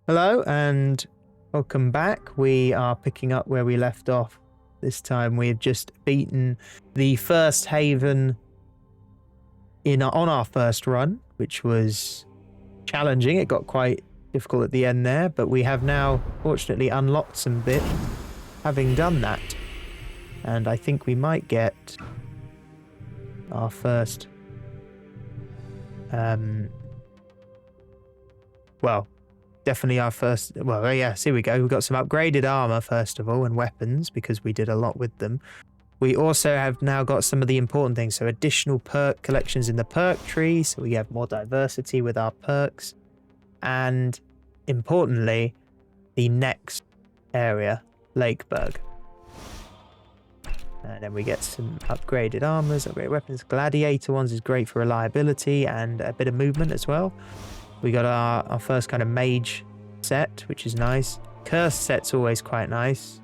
Hello and welcome back. We are picking up where we left off. This time we've just beaten the first haven on our first run, which was challenging. It got quite difficult at the end there, but we have now fortunately unlocked some bits having done that. And I think we might get our first definitely our first. Well, yes, here we go. We've got some upgraded armor, first of all, and weapons, because we did a lot with them. We also have now got some of the important things. So additional perk collections in the perk tree. So we have more diversity with our perks. And importantly, the next area, Lakeburg. And then we get some upgraded armors, upgraded weapons. Gladiator ones is great for reliability and a bit of movement as well. We got our first kind of mage set, which is nice. Curse set's always quite nice.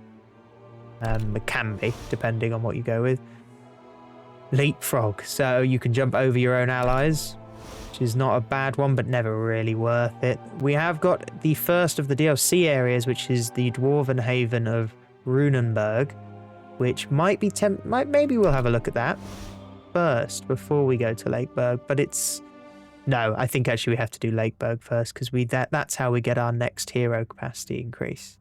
It can be, depending on what you go with. Leapfrog, so you can jump over your own allies, which is not a bad one, but never really worth it. We have got the first of the DLC areas, which is the Dwarven Haven of Runenburg, which might be maybe we'll have a look at that first before we go to Lakeburg, but it's... No, I think actually we have to do Lakeburg first because that's how we get our next hero capacity increase.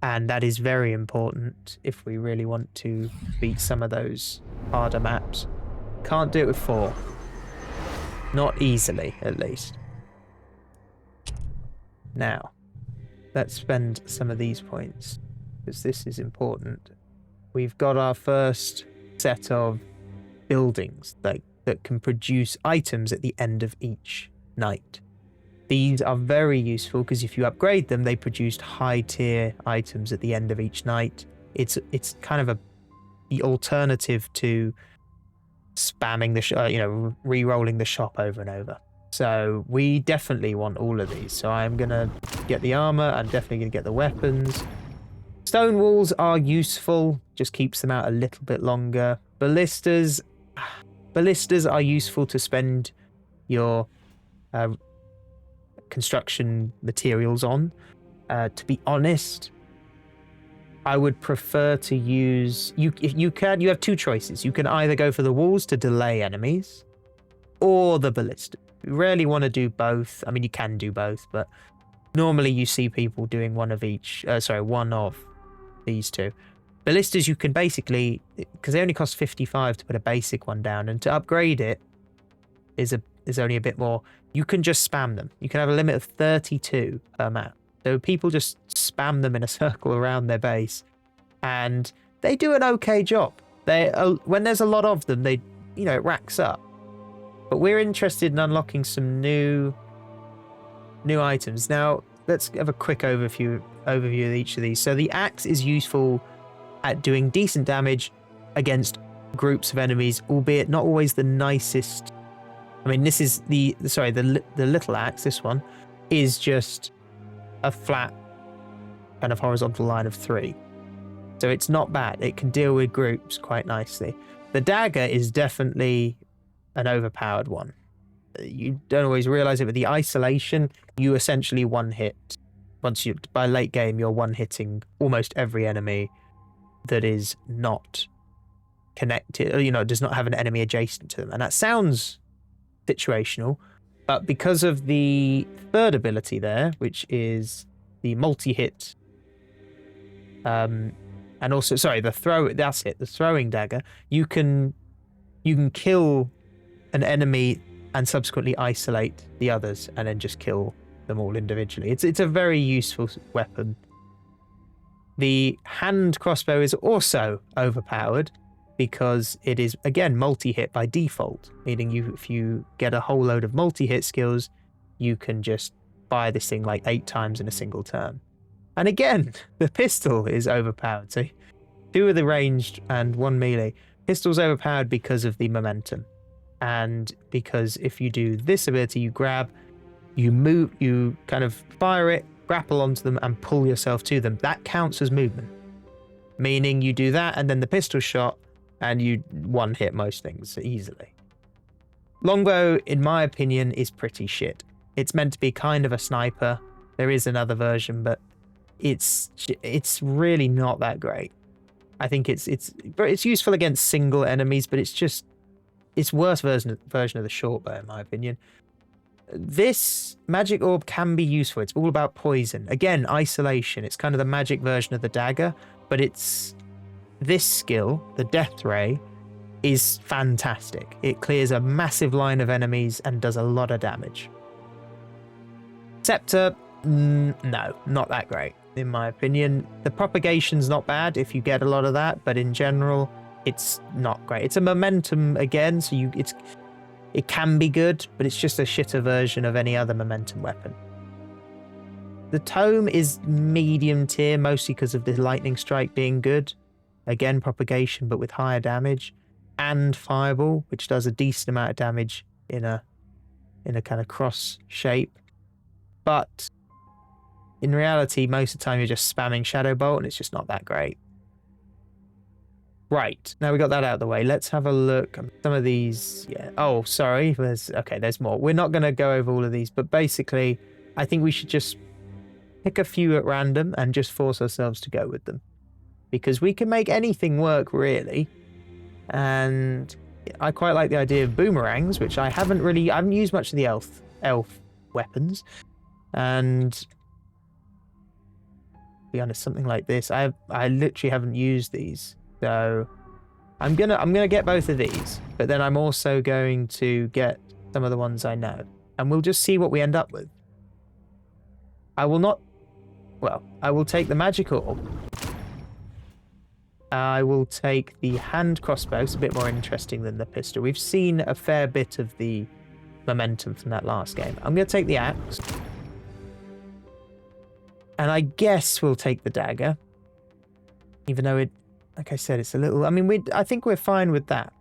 And that is very important if we really want to beat some of those harder maps. Can't do it with 4. Not easily, at least. Now, let's spend some of these points because this is important. We've got our first set of buildings that can produce items at the end of each night. These are very useful because if you upgrade them, they produce high tier items at the end of each night. It's kind of the alternative to spamming the re-rolling the shop over and over. So we definitely want all of these. So I'm gonna get the armor. I'm definitely gonna get the weapons. Stone walls are useful. Just keeps them out a little bit longer. Ballistas are useful to spend your construction materials on. To be honest, I would prefer to use... You have 2 choices. You can either go for the walls to delay enemies or the ballistas. You rarely want to do both. I mean, you can do both, but normally you see people doing one of each. One of these 2. Ballistas, you can basically, because they only cost 55 to put a basic one down, and to upgrade it is only a bit more. You can just spam them. You can have a limit of 32 per map. So people just spam them in a circle around their base, and they do an okay job. When there's a lot of them, it racks up. But we're interested in unlocking some new items. Now, let's have a quick overview of each of these. So the axe is useful at doing decent damage against groups of enemies, albeit not always the nicest. I mean, this is the little axe. This one is just a flat kind of horizontal line of 3, so it's not bad. It can deal with groups quite nicely. The dagger is definitely an overpowered one. You don't always realize it, but the isolation, you essentially one hit. By late game, you're one hitting almost every enemy that is not connected, does not have an enemy adjacent to them. And that sounds situational, but because of the third ability there, which is the multi-hit, and also, the throwing dagger, you can kill an enemy and subsequently isolate the others and then just kill them all individually. It's a very useful weapon. The hand crossbow is also overpowered because it is, again, multi-hit by default, meaning if you get a whole load of multi-hit skills, you can just fire this thing like 8 times in a single turn. And again, the pistol is overpowered. So 2 of the ranged and 1 melee. Pistol's overpowered because of the momentum. And because if you do this ability, you grab, you move, you kind of fire it, grapple onto them and pull yourself to them. That counts as movement, meaning you do that and then the pistol shot and you one hit most things easily. Longbow, in my opinion, is pretty shit. It's meant to be kind of a sniper, There is another version, but it's really not that great. I think it's useful against single enemies, but it's worse version of the short bow in my opinion. This magic orb can be useful. It's all about poison. Again, isolation. It's kind of the magic version of the dagger, but it's this skill, the death ray, is fantastic. It clears a massive line of enemies and does a lot of damage. Scepter, no, not that great in my opinion. The propagation's not bad if you get a lot of that, but in general, it's not great. It's a momentum again, so it can be good, but it's just a shitter version of any other momentum weapon. The tome is medium tier, mostly because of the lightning strike being good. Again, propagation, but with higher damage. And fireball, which does a decent amount of damage in a kind of cross shape. But in reality, most of the time you're just spamming Shadow Bolt, and it's just not that great. Right, now we got that out of the way. Let's have a look. Some of these, yeah. Oh, sorry. There's more. We're not going to go over all of these, but basically, I think we should just pick a few at random and just force ourselves to go with them. Because we can make anything work, really. And I quite like the idea of boomerangs, which I haven't used much of the elf weapons. And to be honest, something like this, I literally haven't used these. So I'm gonna get both of these, but then I'm also going to get some of the ones I know, and we'll just see what we end up with. I will take the magic orb. I will take the hand crossbow. It's a bit more interesting than the pistol. We've seen a fair bit of the momentum from that last game. I'm going to take the axe. And I guess we'll take the dagger. Even though like I said, it's a little... I think we're fine with that.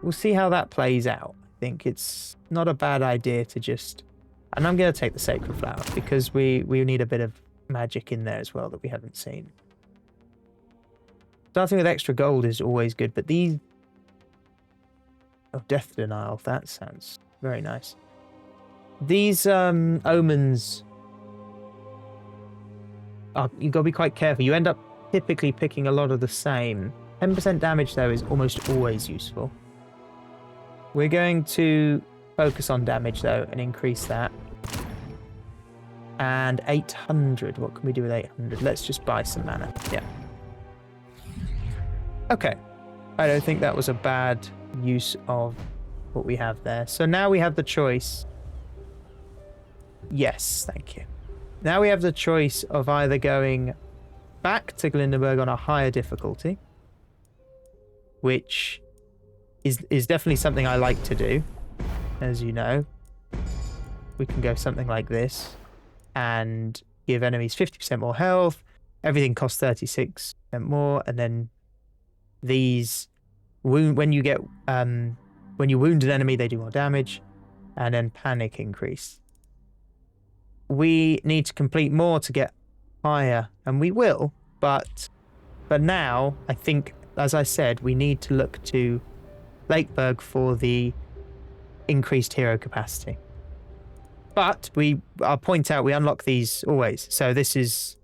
We'll see how that plays out. I think it's not a bad idea to just... And I'm going to take the Sacred Flower because we need a bit of magic in there as well that we haven't seen. Starting with extra gold is always good, but these... Oh, Death Denial. That sounds very nice. These omens... you've got to be quite careful. You end up typically picking a lot of the same. 10% damage, though, is almost always useful. We're going to focus on damage, though, and increase that. And 800. What can we do with 800? Let's just buy some mana. Yeah. Okay. I don't think that was a bad use of what we have there. So now we have the choice. Yes, thank you. Now we have the choice of either going back to Glindenberg on a higher difficulty, which is definitely something I like to do, as you know. We can go something like this and give enemies 50% more health. Everything costs 36% more, and then these when you wound an enemy, they do more damage, and then panic increase. We need to complete more to get higher, and we will, but for now, I think, as I said, we need to look to Lakeberg for the increased hero capacity. But I'll point out, we unlock these always. So this is,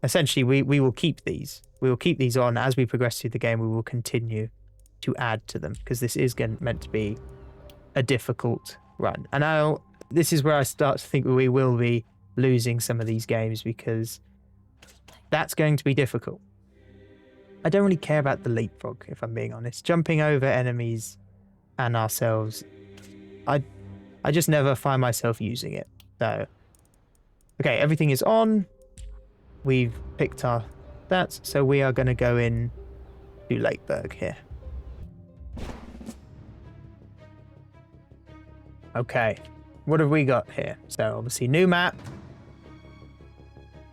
essentially, we will keep these. We will keep these on as we progress through the game. We will continue to add to them, because this is meant to be a difficult run. And now, this is where I start to think we will be losing some of these games, because that's going to be difficult. I don't really care about the leapfrog, if I'm being honest. Jumping over enemies and ourselves, I just never find myself using it. So, okay, everything is on. We've picked our stats, so we are going to go in to Lakeberg here. Okay. What have we got here? So obviously new map.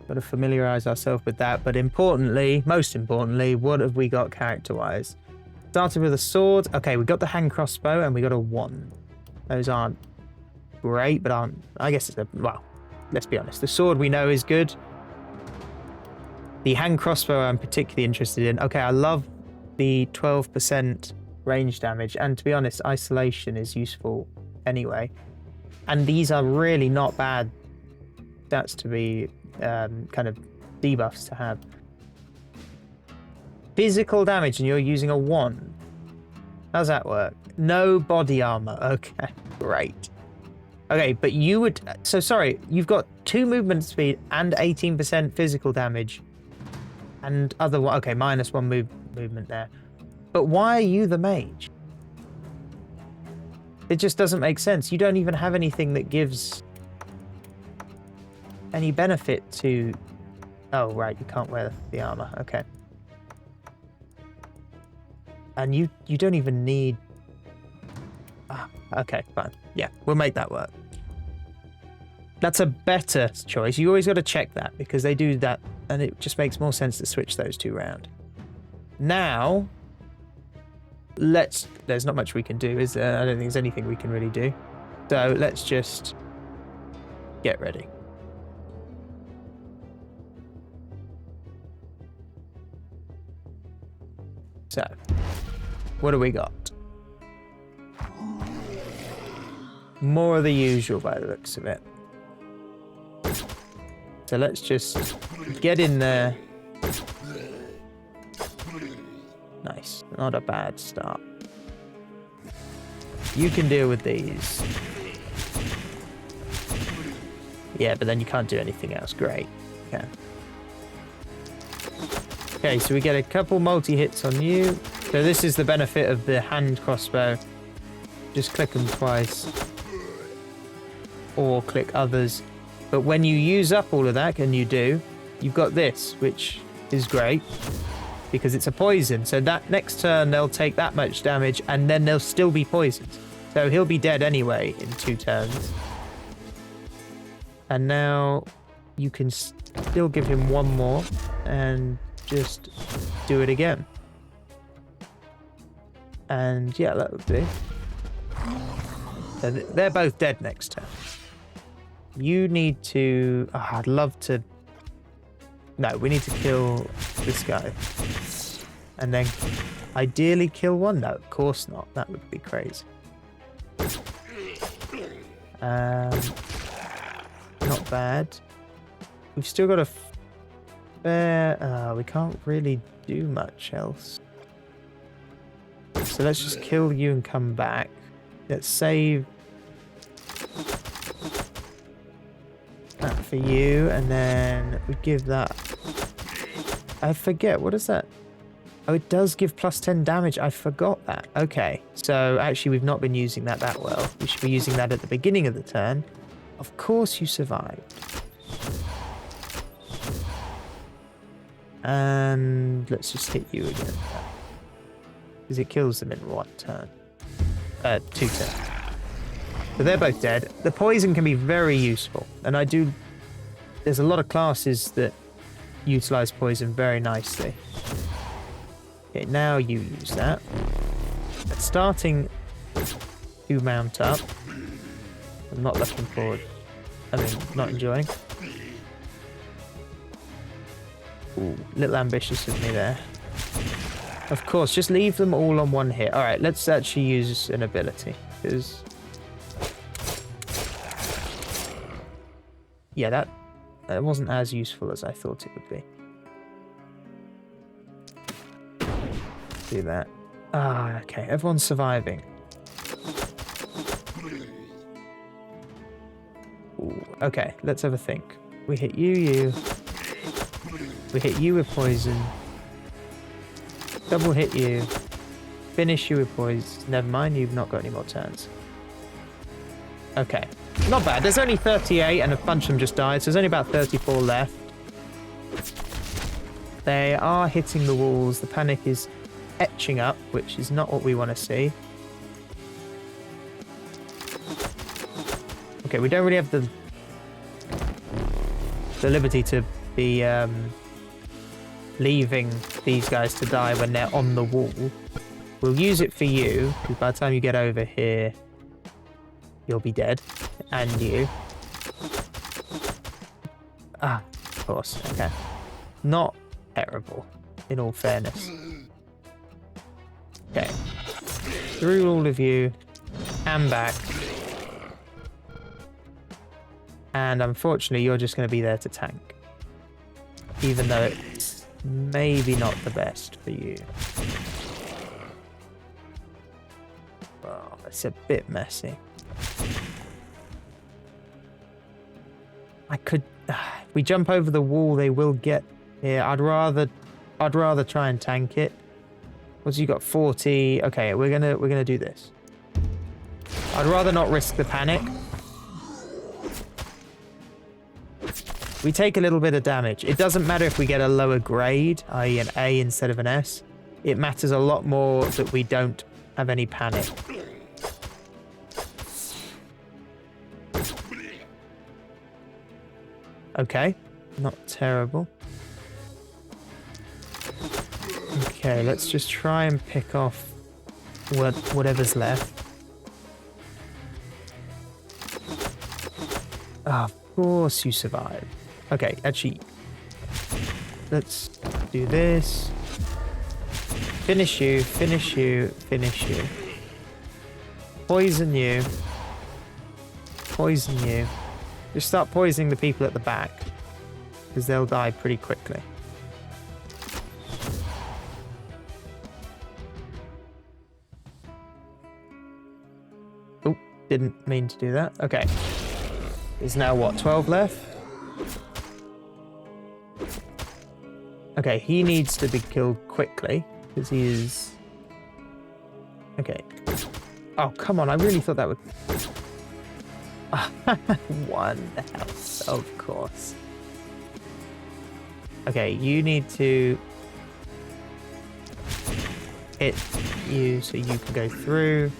Got to familiarize ourselves with that. But most importantly, what have we got character-wise? Started with a sword. Okay, we got the hand crossbow and we got a wand. Those aren't great, but I guess well, let's be honest. The sword we know is good. The hand crossbow I'm particularly interested in. Okay, I love the 12% range damage. And to be honest, isolation is useful anyway. And these are really not bad stats to be kind of debuffs to have. Physical damage and you're using a 1. How's that work? No body armor. Okay, great. Okay, but you would... So, sorry, you've got 2 movement speed and 18% physical damage. And other... Okay, minus 1 movement there. But why are you the mage? It just doesn't make sense. You don't even have anything that gives any benefit to... Oh, right, you can't wear the armor. Okay. And you don't even need... Ah, okay, fine. Yeah, we'll make that work. That's a better choice. You always got to check that because they do that and it just makes more sense to switch those 2 around. Now, there's not much we can do, is there? I don't think there's anything we can really do. So let's just get ready. So, what do we got? More of the usual by the looks of it. So let's just get in there. Nice. Not a bad start. You can deal with these. Yeah, but then you can't do anything else. Great. Okay. Okay, so we get a couple multi-hits on you. So this is the benefit of the hand crossbow. Just click them twice. Or click others. But when you use up all of that, and you do, you've got this, which is great. Because it's a poison. So that next turn, they'll take that much damage, and then they'll still be poisoned. So he'll be dead anyway in 2 turns. And now you can still give him 1 more, and just do it again. And yeah, that would do. So they're both dead next turn. You need to... Oh, I'd love to... No, we need to kill this guy. And then ideally kill 1? No, of course not. That would be crazy. Not bad. We've still got a fair... we can't really do much else. So let's just kill you and come back. Let's save that for you, and then we give that... I forget, what is that? Oh, it does give plus 10 damage. I forgot that. Okay, so actually we've not been using that well. We should be using that at the beginning of the turn. Of course you survived. And let's just hit you again. Because it kills them in 1 turn. 2 turns. So they're both dead. The poison can be very useful. And there's a lot of classes that utilize poison very nicely. Okay, now you use that. But starting to mount up. I'm not looking forward. Not enjoying. Ooh, little ambitious of me there. Of course, just leave them all on 1 hit. Alright, let's actually use an ability. Because... yeah, that wasn't as useful as I thought it would be. Do that. Ah, okay. Everyone's surviving. Ooh, okay, let's have a think. We hit you. We hit you with poison. Double hit you. Finish you with poison. Never mind, you've not got any more turns. Okay. Not bad. There's only 38 and a bunch of them just died, so there's only about 34 left. They are hitting the walls. The panic is etching up, which is not what we want to see. Okay, we don't really have the liberty to be leaving these guys to die when they're on the wall. We'll use it for you, because by the time you get over here, you'll be dead. And you. Ah, of course. Okay. Not terrible, in all fairness. Okay. Through all of you, and back. And unfortunately, you're just going to be there to tank. Even though it's maybe not the best for you. Well, it's a bit messy. I could... if we jump over the wall, they will get here. I'd rather try and tank it. What's you got? 40. Okay, we're gonna do this. I'd rather not risk the panic. We take a little bit of damage. It doesn't matter if we get a lower grade, i.e. an A instead of an S. It matters a lot more that we don't have any panic. Okay, not terrible. Okay, let's just try and pick off whatever's left. Oh, of course you survived. Okay, actually, let's do this. Finish you, finish you, finish you. Poison you. Poison you. Just start poisoning the people at the back, because they'll die pretty quickly. Oh, didn't mean to do that. Okay. There's now what, 12 left? Okay, he needs to be killed quickly, because he is... Okay. Oh, come on, I really thought that would... 1 health, of course. Okay, you need to hit you so you can go through.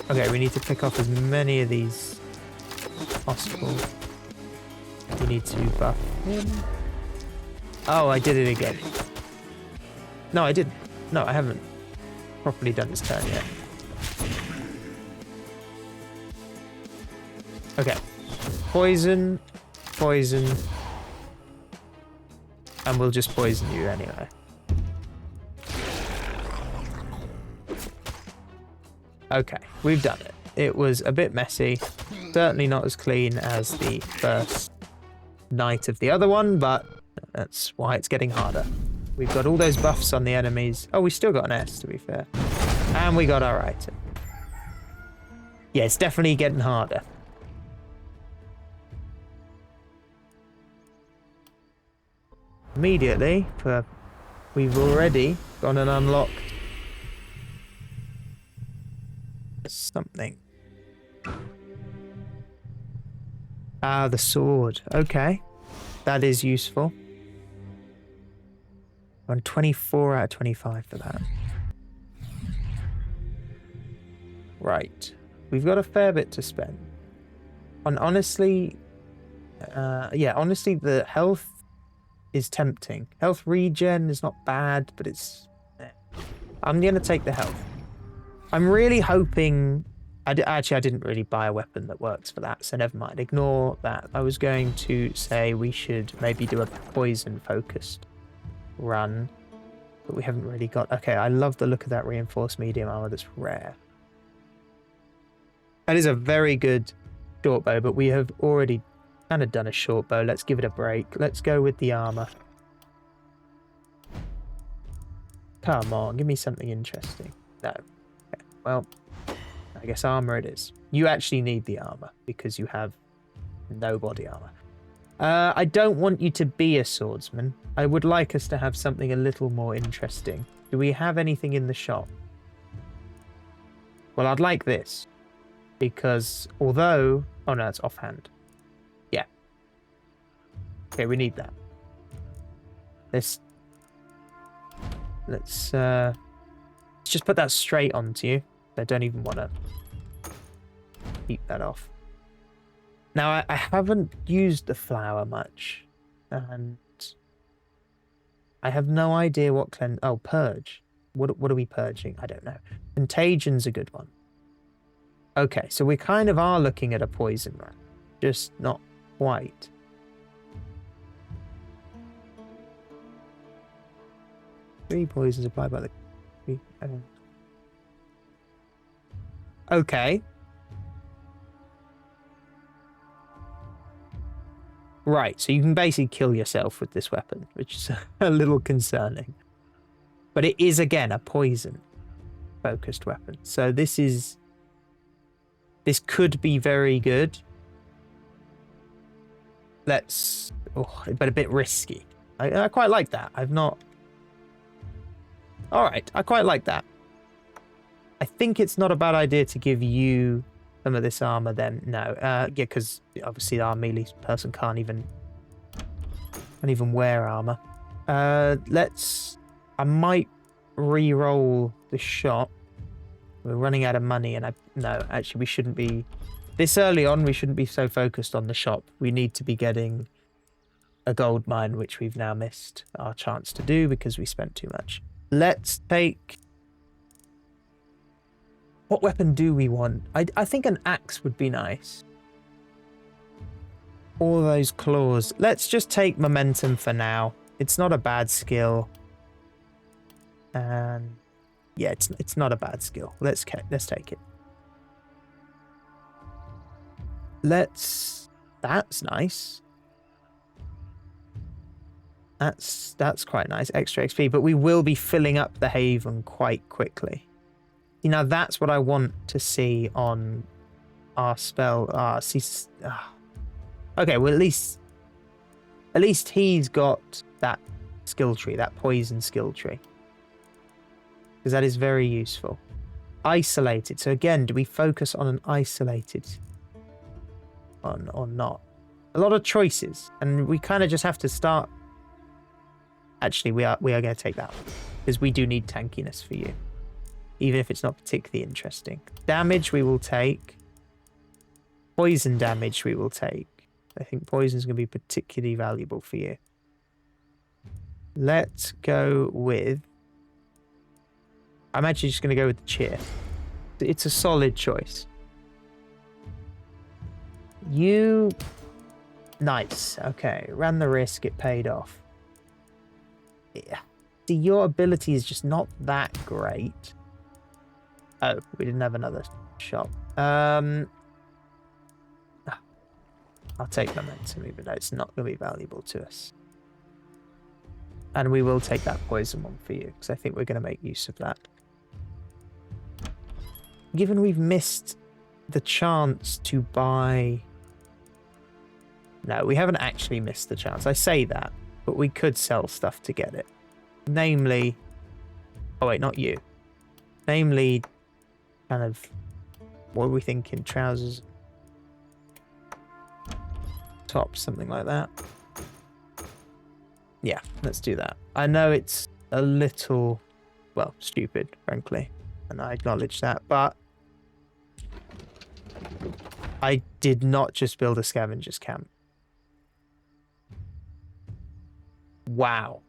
Okay, we need to pick off as many of these as possible. We need to buff him. Oh, I did it again. No, I didn't. No, I haven't properly done this turn yet. Okay. Poison. Poison. And we'll just poison you anyway. Okay, we've done it. It was a bit messy. Certainly not as clean as the first night of the other one, but that's why it's getting harder. We've got all those buffs on the enemies. Oh, we still got an S, to be fair. And we got our item. Yeah, it's definitely getting harder. Immediately, we've already gone and unlocked something. Ah, the sword. Okay. That is useful. On 24 out of 25 for that. Right. We've got a fair bit to spend. And honestly, honestly, the health is tempting. Health regen is not bad, but it's... I'm going to take the health. I'm really hoping... I didn't really buy a weapon that works for that, so never mind. Ignore that. I was going to say we should maybe do a poison-focused run, but we haven't really got... Okay, I love the look of that reinforced medium armor that's rare. That is a very good short bow, but we have already kind of done a short bow. Let's give it a break. Let's go with the armor. Come on, give me something interesting. No. Okay, well, I guess armor it is. You actually need the armor because you have no body armor. I don't want you to be a swordsman. I would like us to have something a little more interesting. Do we have anything in the shop? Well, I'd like this. Because although... Oh no, it's offhand. Yeah. Okay, we need that. Let's just put that straight onto you. I don't even want to keep that off. Now, I haven't used the flower much. And I have no idea what Oh, purge. What are we purging? I don't know. Contagion's a good one. Okay, so we kind of are looking at a poison run. Just not quite. Three poisons applied by the... Okay. Right, so you can basically kill yourself with this weapon, which is a little concerning. But it is, again, a poison-focused weapon. So this could be very good. But a bit risky. I quite like that. All right, I quite like that. I think it's not a bad idea to give you some of this armor then. No, yeah, because obviously our melee person can't even wear armor. I might re-roll the shot. We're running out of money, and no, actually we shouldn't be this early on. We shouldn't be so focused on the shop. We need to be getting a gold mine, which we've now missed our chance to do because we spent too much. Let's take... What weapon do we want? I think an axe would be nice. All those claws. Let's just take momentum for now. It's not a bad skill. And yeah, it's not a bad skill. Let's take it. That's nice. That's quite nice. Extra XP, but we will be filling up the haven quite quickly. You know, that's what I want to see on our spell. Okay, well at least he's got that skill tree, that poison skill tree. Because that is very useful. Isolated. So again, do we focus on an isolated one or not? A lot of choices, and we kind of just have to start. Actually, we are going to take that one, because we do need tankiness for you, even if it's not particularly interesting. Damage we will take. Poison damage we will take. I think poison is going to be particularly valuable for you. Let's go with... I'm actually just going to go with the cheer. It's a solid choice. You... Nice. Okay. Ran the risk. It paid off. Yeah. See, your ability is just not that great. Oh, we didn't have another shop. I'll take momentum, even though it's not going to be valuable to us. And we will take that poison one for you, because I think we're going to make use of that. Given we've missed the chance to buy... No, we haven't actually missed the chance. I say that, but we could sell stuff to get it. Namely... Oh, wait, not you. Namely, kind of... What are we thinking? Trousers... Top, something like that. Yeah, let's do that. I know it's a little, well, stupid, frankly, and I acknowledge that, but I did not just build a scavengers camp. Wow.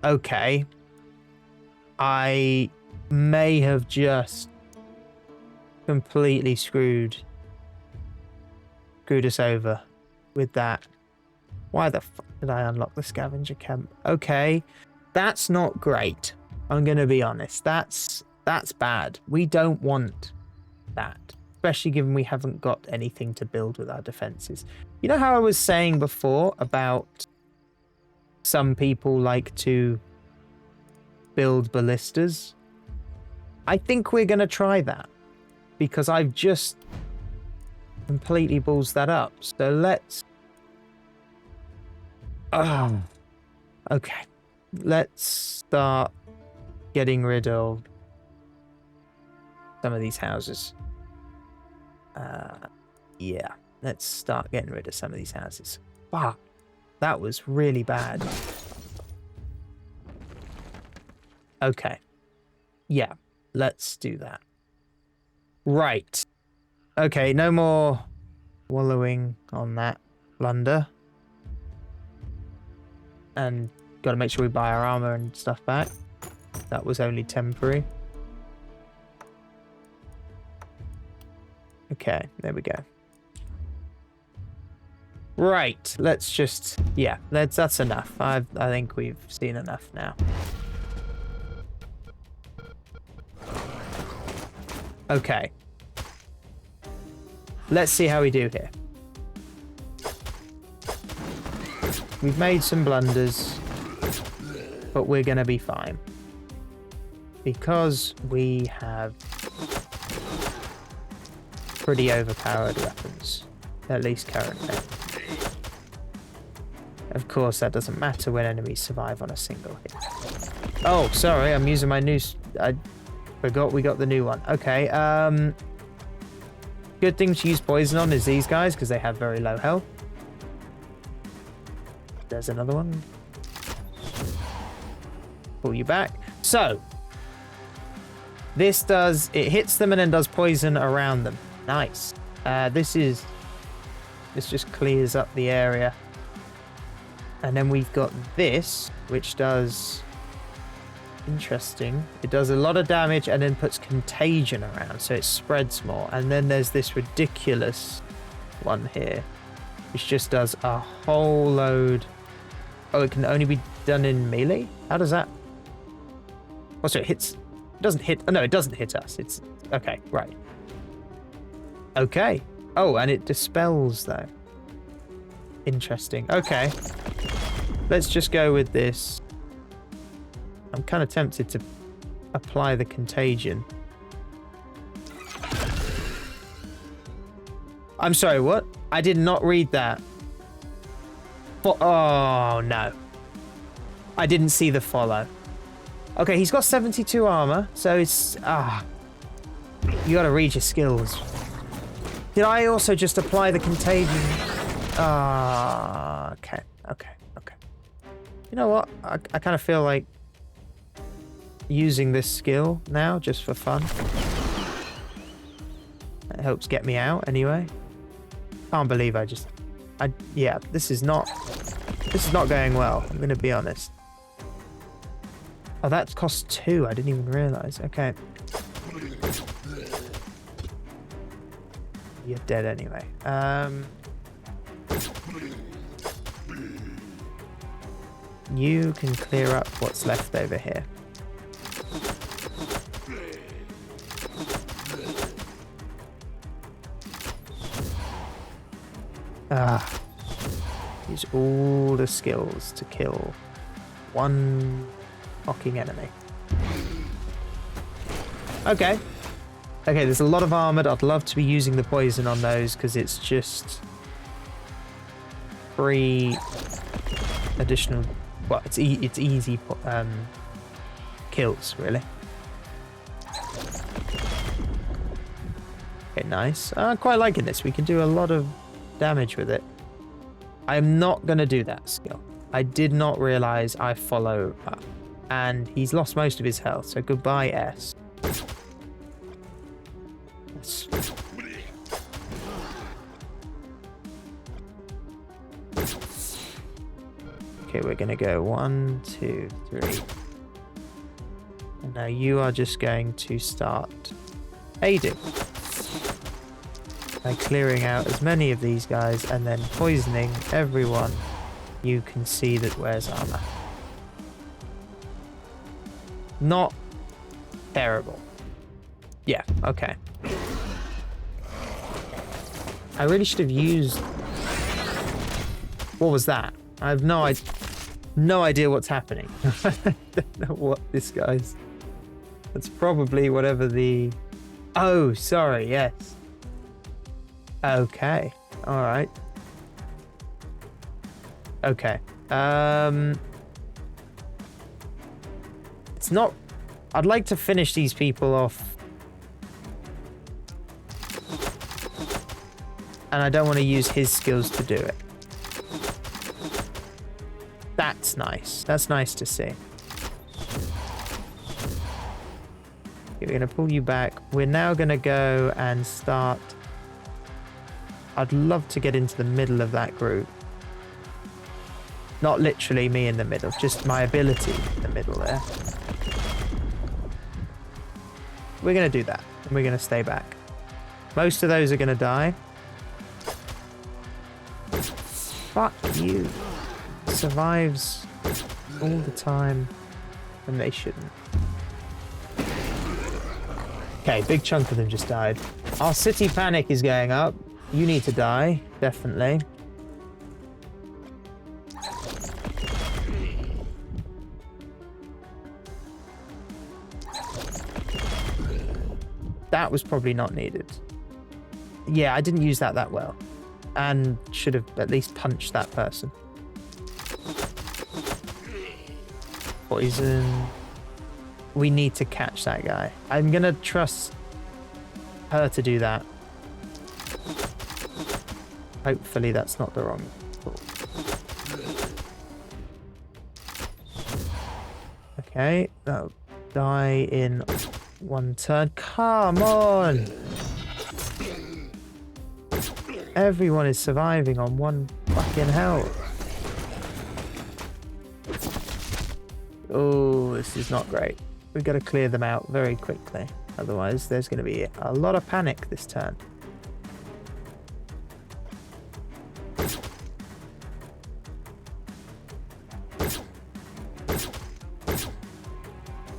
Okay. I may have just completely screwed us over with that. Why the fuck did I unlock the scavenger camp? Okay, that's not great. I'm gonna be honest. That's bad. We don't want that, especially given we haven't got anything to build with our defenses. You know how I was saying before about some people like to build ballistas? I think we're gonna try that, because I've just completely balls that up. So let's... okay. Let's start getting rid of some of these houses. Yeah. Let's start getting rid of some of these houses. Fuck. That was really bad. Okay. Yeah. Let's do that. Right. Okay, no more wallowing on that blunder. And got to make sure we buy our armor and stuff back. That was only temporary. Okay, there we go. Right, let's just... Yeah, that's enough. I think we've seen enough now. Okay. Let's see how we do here. We've made some blunders, but we're going to be fine. Because we have pretty overpowered weapons, at least currently. Of course, that doesn't matter when enemies survive on a single hit. Oh, sorry, I'm using my new... I forgot we got the new one. Okay, good thing to use poison on is these guys, because they have very low health. There's another one. Pull you back. So, this does... It hits them and then does poison around them. Nice. This just clears up the area. And then we've got this, which does... Interesting. It does a lot of damage and then puts contagion around, so it spreads more. And then there's this ridiculous one here, which just does a whole load... Oh, it can only be done in melee? How does that... Also, it hits... It doesn't hit... Oh, no, it doesn't hit us. It's... Okay, right. Okay. Oh, and it dispels, though. Interesting. Okay. Let's just go with this. I'm kind of tempted to apply the contagion. I'm sorry, what? I did not read that. Oh, no. I didn't see the follow. Okay, he's got 72 armor, so it's... You gotta read your skills. Did I also just apply the contagion? Okay. You know what? I kind of feel like using this skill now, just for fun. It helps get me out, anyway. Can't believe yeah, this is not going well, I'm gonna be honest. Oh, that cost 2, I didn't even realize. Okay. You're dead anyway. You can clear up what's left over here. Use all the skills to kill one fucking enemy. Okay. Okay, there's a lot of armored. I'd love to be using the poison on those because it's just 3 additional... Well, it's easy kills, really. Okay, nice. I'm quite liking this. We can do a lot of damage with it. I'm not going to do that skill. I did not realize I follow up. And he's lost most of his health, so goodbye, S. Okay, we're going to go 1, 2, 3. And now you are just going to start aiding by clearing out as many of these guys and then poisoning everyone you can see that wears armor. Not terrible. Yeah, okay. I really should have used... What was that? I have no idea what's happening. I don't know what this guy's... That's probably whatever the... Oh, sorry, yes. Okay, alright. Okay. It's not... I'd like to finish these people off. And I don't want to use his skills to do it. That's nice. That's nice to see. We're going to pull you back. We're now going to go and start... I'd love to get into the middle of that group. Not literally me in the middle, just my ability in the middle there. We're going to do that, and we're going to stay back. Most of those are going to die. Fuck you. Survives all the time, and they shouldn't. Okay, big chunk of them just died. Our city panic is going up. You need to die, definitely. That was probably not needed. Yeah, I didn't use that well. And should have at least punched that person. Poison. We need to catch that guy. I'm gonna trust her to do that. Hopefully that's not the wrong call. Okay, that'll die in one turn. Come on! Everyone is surviving on one fucking health. Oh, this is not great. We've got to clear them out very quickly. Otherwise, there's going to be a lot of panic this turn.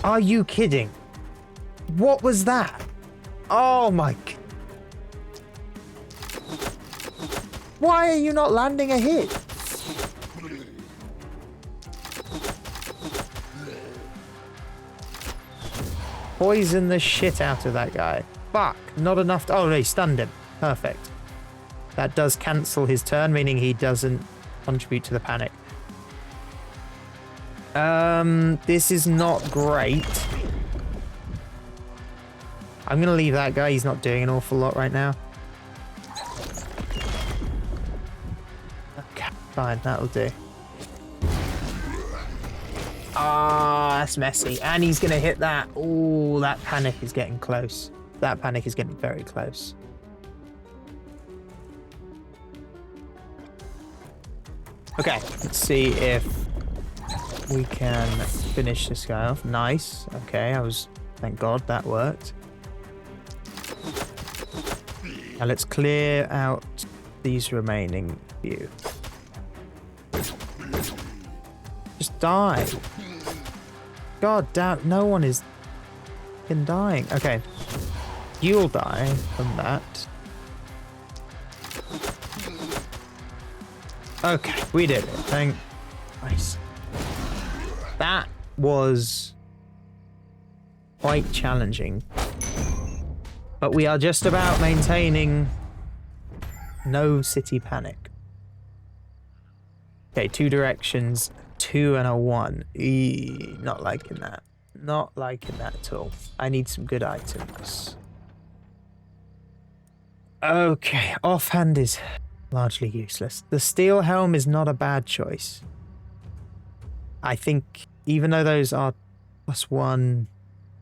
Are you kidding? What was that? Oh my... Why are you not landing a hit? Poison the shit out of that guy. Fuck, not enough to... Oh, no, he stunned him. Perfect. That does cancel his turn, meaning he doesn't contribute to the panic. This is not great. I'm going to leave that guy. He's not doing an awful lot right now. Okay, fine. That'll do. Ah, that's messy. And he's going to hit that. Oh, that panic is getting close. That panic is getting very close. Okay, let's see if we can finish this guy off. Nice. Okay, thank God that worked. Now let's clear out these remaining few. Just die. God damn, no one is fucking dying. Okay, you'll die from that. Okay, we did it. Thank Christ. That was quite challenging. But we are just about maintaining no city panic. Okay, 2 directions, 2 and a 1. Not liking that. Not liking that at all. I need some good items. Okay, offhand is largely useless. The steel helm is not a bad choice. I think, even though those are +1,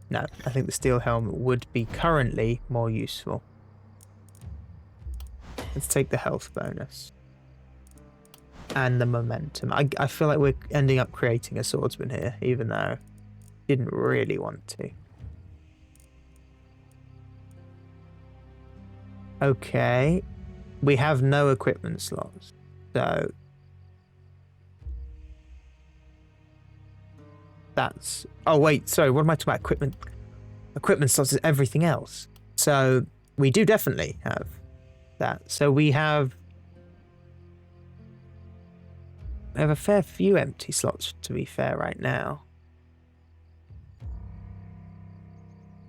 no, I think the steel helm would be currently more useful. Let's take the health bonus. And the momentum. I feel like we're ending up creating a swordsman here, even though I didn't really want to. Okay. We have no equipment slots, so that's... Oh, wait, sorry, what am I talking about? Equipment. Equipment slots is everything else. So we do definitely have that. So we have a fair few empty slots, to be fair, right now.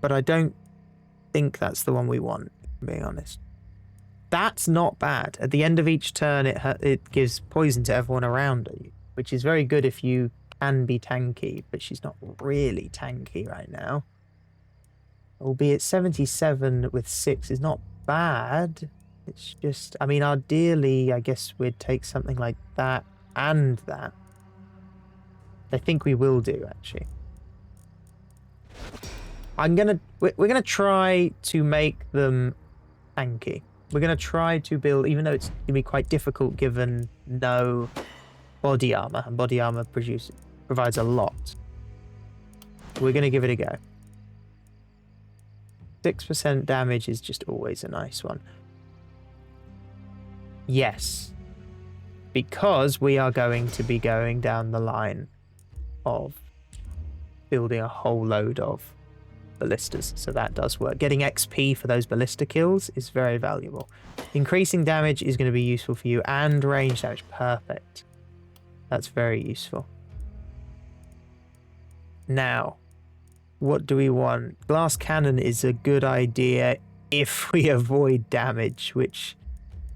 But I don't think that's the one we want, being honest. That's not bad. At the end of each turn, it gives poison to everyone around you, which is very good if you can be tanky, but she's not really tanky right now. Albeit 77 with 6 is not bad. It's just, I mean, ideally, I guess we'd take something like that and that. I think we will do, actually. We're gonna try to make them tanky. We're going to try to build, even though it's going to be quite difficult given no body armor, and body armor provides a lot. We're going to give it a go. 6% damage is just always a nice one. Yes. Because we are going to be going down the line of building a whole load of ballistas, so that does work. Getting XP for those ballista kills is very valuable. Increasing damage is going to be useful for you, and range damage. Perfect. That's very useful. Now, What do we want? Glass cannon is a good idea if we avoid damage, which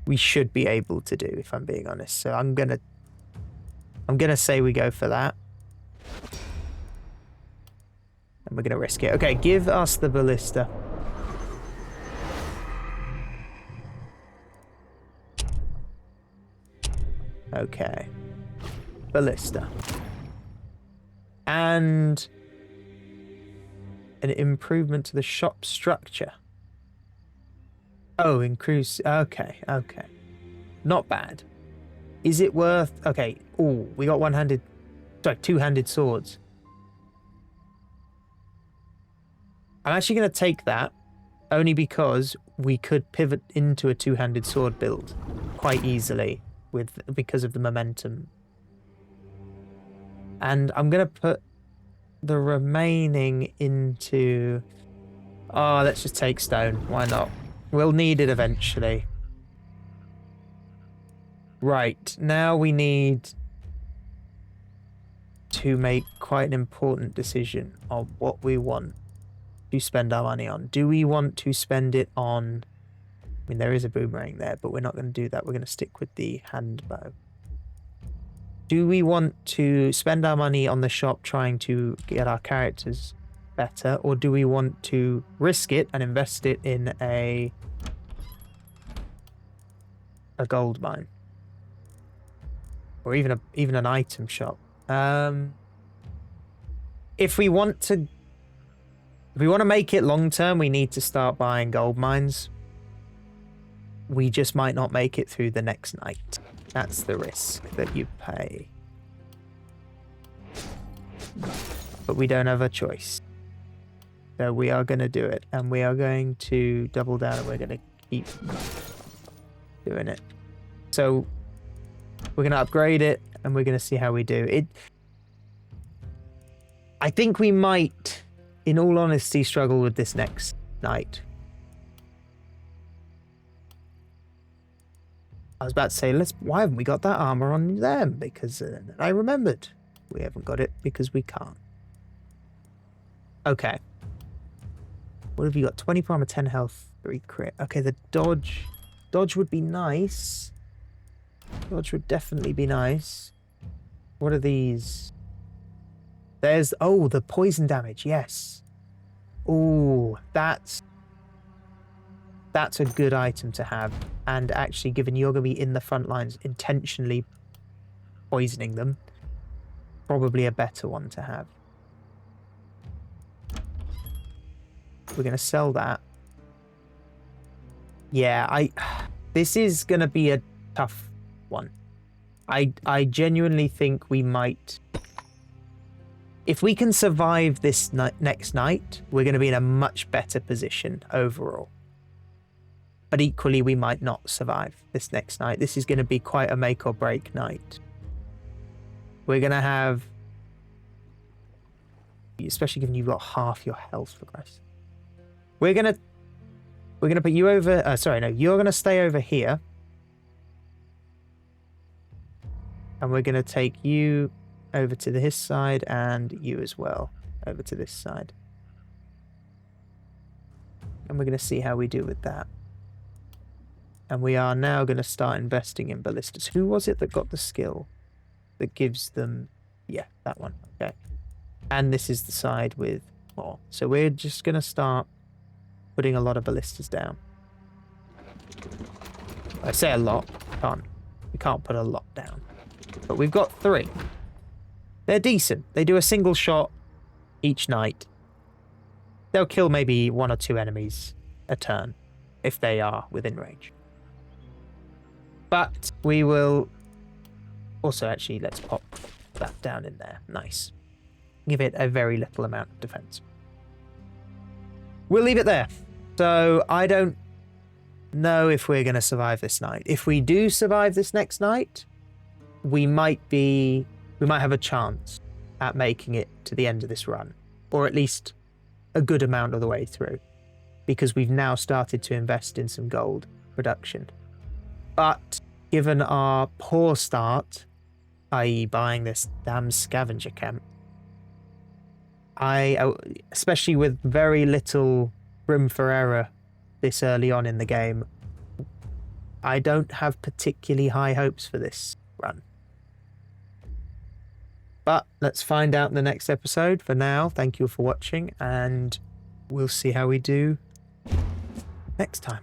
we should be able to do, if I'm being honest. So I'm gonna say we go for that. And we're gonna risk it. Okay, give us the ballista. Okay. Ballista. And an improvement to the shop structure. Oh, increase. Okay, okay. Not bad. Is it worth... Okay. Oh, we got two-handed swords. I'm actually going to take that only because we could pivot into a two-handed sword build quite easily because of the momentum. And I'm going to put the remaining into... Oh, let's just take stone. Why not? We'll need it eventually. Right, now we need to make quite an important decision on what we want to spend our money on. Do we want to spend it on... I mean, there is a boomerang there, but we're not going to do that. We're going to stick with the hand bow. Do we want to spend our money on the shop trying to get our characters better, or do we want to risk it and invest it in a gold mine? Or even an item shop. If we want to make it long term, we need to start buying gold mines. We just might not make it through the next night. That's the risk that you pay. But we don't have a choice. So we are going to do it, and we are going to double down, and we're going to keep doing it. So we're going to upgrade it, and we're going to see how we do it. I think we might, in all honesty, struggle with this next night. I was about to say, why haven't we got that armor on them? Because I remembered we haven't got it because we can't. Okay. What have you got? 20 armor, 10 health, 3 crit. Okay, the dodge. Dodge would be nice. Dodge would definitely be nice. What are these? There's... Oh, the poison damage. Yes. Oh, that's a good item to have. And actually, given you're going to be in the front lines intentionally poisoning them, probably a better one to have. We're going to sell that. Yeah, this is going to be a tough one. I genuinely think we might... If we can survive this next night, we're going to be in a much better position overall. But equally, we might not survive this next night. This is going to be quite a make or break night. We're going to have... Especially given you've got half your health, for Christ. We're gonna put you over... sorry, no. You're going to stay over here. And we're going to take you over to his side, and you as well over to this side. And we're going to see how we do with that. And we are now going to start investing in ballistas. Who was it that got the skill that gives them... Yeah, that one. Okay. And this is the side with more. So we're just going to start putting a lot of ballistas down. I say a lot. We can't put a lot down. But we've got 3. They're decent. They do a single shot each night. They'll kill maybe 1 or 2 enemies a turn if they are within range. But we will... Also, actually, let's pop that down in there. Nice. Give it a very little amount of defense. We'll leave it there. So I don't know if we're going to survive this night. If we do survive this next night, we might have a chance at making it to the end of this run, or at least a good amount of the way through, because we've now started to invest in some gold production. But given our poor start, i.e. buying this damn scavenger camp, Especially with very little room for error this early on in the game, I don't have particularly high hopes for this run. But let's find out in the next episode. For now, thank you for watching, and we'll see how we do next time.